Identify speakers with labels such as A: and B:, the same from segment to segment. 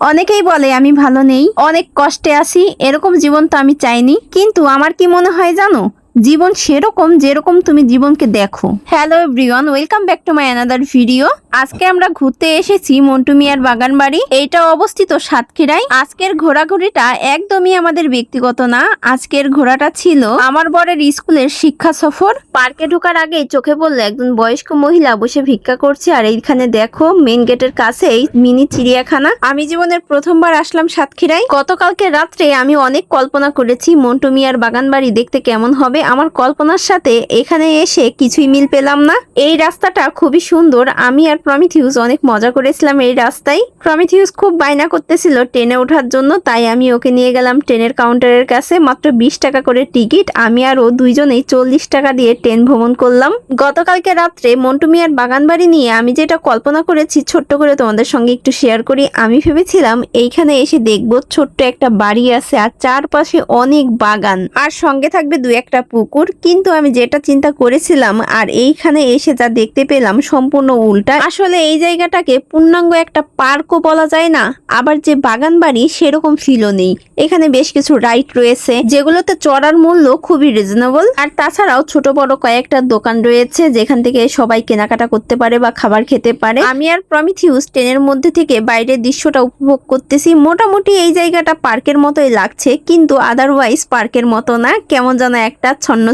A: অনেকেই বলে আমি ভালো নেই, অনেক কষ্টে আছি, এরকম জীবন তো আমি চাইনি। কিন্তু আমার কি মনে হয় জানো, জীবন সেরকম যেরকম তুমি জীবনকে দেখো। Hello everyone, welcome back to my another video. আজকে আমরা ঘুরতে এসেছি মন্টু মিয়ার বাগান বাড়ি। এইটা অবস্থিত সাতক্ষীরায়। আজকের ঘোরাঘুরিটা একদমই আমাদের ব্যক্তিগত না। আজকের ঘোরাটা ছিল আমার বরের স্কুলের শিক্ষা সফর। পার্কে ঢোকার আগেই চোখে পড়লো একজন বয়স্ক মহিলা বসে ভিক্ষা করছে, আর এইখানে দেখো মেইন গেটের কাছে এই মিনি চিড়িয়াখানা। আমি জীবনের প্রথমবার আসলাম সাতক্ষীরায়। গতকালকে রাত্রে আমি অনেক কল্পনা করেছি মন্টু মিয়ার বাগান বাড়ি দেখতে কেমন হবে। আমার কল্পনার সাথে এখানে এসে কিছুই মিল পেলাম না। এই রাস্তাটা খুবই সুন্দর। আমি আর প্রমিথিউস অনেক মজা করেছিলাম এই রাস্তায়। প্রমিথিউস খুব বায়না করতেছিল ট্রেনে ওঠার জন্য, তাই আমি ওকে নিয়ে গেলাম ট্রেনের কাউন্টারের কাছে। মাত্র 20 টাকা করে টিকিট। আমি আর ও দুইজনেই 40 টাকা দিয়ে ট্রেন ভ্রমণ করলাম। গতকালকে রাত্রে মন্টু মিয়ার বাগান বাড়ি নিয়ে আমি যেটা কল্পনা করেছি ছোট্ট করে তোমাদের সঙ্গে একটু শেয়ার করি। আমি ভেবেছিলাম এইখানে এসে দেখবো ছোট্ট একটা বাড়ি আছে আর চারপাশে অনেক বাগান আর সঙ্গে থাকবে দু একটা পুকুর। কিন্তু আমি যেটা চিন্তা করেছিলাম আর এইখানে এসে যা দেখতে পেলাম সম্পূর্ণ উল্টা। আসলে এই জায়গাটাকে পূর্ণাঙ্গ একটা পার্কও বলা যায় না, আবার যে বাগান বাড়ি সেরকম ফিলও নেই। এখানে বেশ কিছু রাইড রয়েছে যেগুলোতে চড়ার মূল্য খুবই রিজনেবল, আর তাছাড়াও ছোট বড় কয়েকটা দোকান রয়েছে যেখান থেকে সবাই কেনাকাটা করতে পারে বা খাবার খেতে পারে। আমি আর প্রমিথিউস ট্রেনের মধ্যে থেকে বাইরের দৃশ্যটা উপভোগ করতেছি। মোটামুটি এই জায়গাটা পার্কের মতোই লাগছে, কিন্তু আদারওয়াইজ পার্কের মতো না। কেমন যেন একটা ছন্ন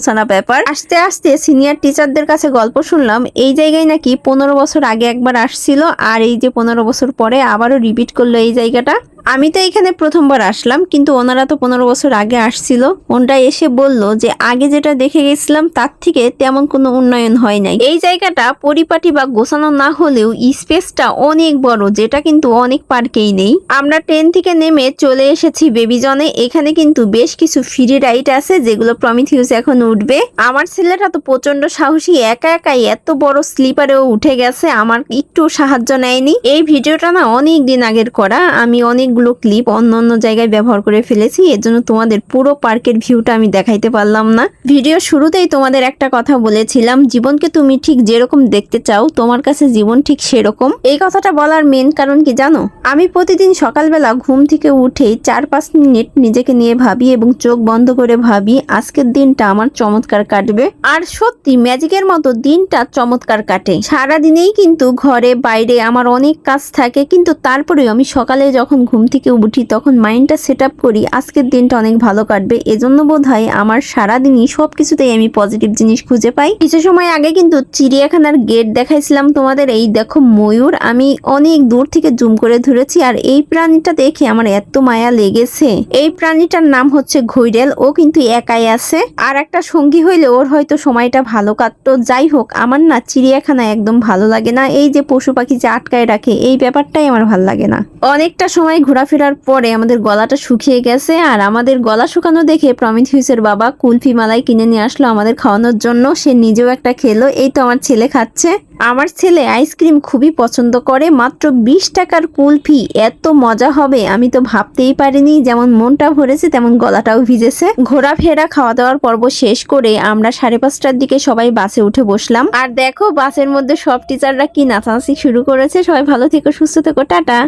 A: ছাড়া ব্যাপার। আস্তে আস্তে সিনিয়র টিচারদের কাছে গল্প শুনলাম এই জায়গায় নাকি 15 বছর আগে একবার আসছিল, আর এই যে 15 বছর পরে আবারও রিপিট করলো এই জায়গাটা। আমি তো এখানে প্রথমবার আসলাম, কিন্তু ওনারা তো 15 বছর আগে আসছিল। ওনরা এসে বলল যে আগে যেটা দেখে গেছিলাম তার থেকে তেমন কোনো উন্নয়ন হয় নাই। এই জায়গাটা পরিপাটি বা গোছানো না হলেও স্পেসটা অনেক বড়, যেটা কিন্তু অনেক পার্কেই নেই। আমরা ট্রেন থেকে নেমে চলে এসেছি বেবিজনে। এখানে কিন্তু বেশ কিছু ফ্রি রাইড আছে যেগুলো প্রমিথিউস এখন উঠবে। আমার ছেলেটা তো প্রচন্ড সাহসী, একা একাই এত বড় স্লিপারেও উঠে গেছে, আমার একটু সাহায্য নেয়নি। এই ভিডিওটা না অনেক দিন আগের করা। আমি অনেকগুলো ক্লিপ অন্য জায়গায় ব্যবহার করে ফেলেছি, এর জন্য তোমাদের পুরো পার্কের ভিউটা আমি দেখাইতে পারলাম না। ভিডিও শুরুতেই তোমাদের একটা কথা বলেছিলাম, জীবনকে তুমি ঠিক যেরকম দেখতে চাও তোমার কাছে জীবন ঠিক সেরকম। এই কথাটা বলার মেন কারণ কি জানো, আমি প্রতিদিন সকালবেলা ঘুম থেকে উঠেই 4-5 মিনিট নিজেকে নিয়ে ভাবি এবং চোখ বন্ধ করে ভাবি আজকের দিনটা আমার চমৎকার কাটবে। আর সত্যি ম্যাজিকের মতো দিনটা চমৎকার কাটে। সারা দিনেই কিন্তু ঘরে বাইরে আমার অনেক কাজ থাকে, কিন্তু তারপরেও আমি সকালে যখন ঘুম থেকে উঠি তখন মাইন্ডটা সেট আপ করি আজকের দিনটা অনেক ভালো কাটবে। এজন্য বোধহয় আমার সারাদিনই সবকিছুতেই আমি পজিটিভ জিনিস খুঁজে পাই। কিছু সময় আগে কিন্তু চিড়িয়াখানার গেট দেখাইছিলাম তোমাদের। এই দেখো ময়ূর, আমি অনেক দূর থেকে জুম করে ধরেছি, আর এই প্রাণীটা দেখে আমার এত মায়া লেগেছে। এই প্রাণীটার নাম হচ্ছে ঘুইডেল। ও কিন্তু একাই আছে, আর একটা সঙ্গী হইলে ওর হয়তো সময়টা ভালো কাটতো। যাই হোক, আমার না চিড়িয়াখানা একদম ভালো লাগে না। এই যে পশু পাখি যে আটকায় রাখে এই ব্যাপারটাই আমার ভালো লাগে না। অনেকটা সময় ঘোরাফেরার পরে আমাদের গলাটা শুকিয়ে গেছে, আর আমাদের গলা শুকানো দেখে প্রমিথিউসের বাবা কুলফি মালাই কিনে নিয়ে আসলো আমাদের খাওয়ানোর জন্য। সে নিজেও একটা খেলো। এই তো আমার ছেলে খাচ্ছে। আমার ছেলে আইসক্রিম খুবই পছন্দ করে। মাত্র 20 টাকার কুলফি, এত মজা হবে আমি তো ভাবতেই পারিনি। যেমন মনটা ভরেছে তেমন গলাটাও ভিজেছে। ঘোরাফেরা খাওয়া দাওয়ার পর্ব শেষ করে আমরা 5:30টার দিকে সবাই বাসে উঠে বসলাম। আর দেখো বাসের মধ্যে সব টিচাররা কি নাচানাচি শুরু করেছে। সবাই ভালো থেকো, সুস্থ থেকো, টাটা।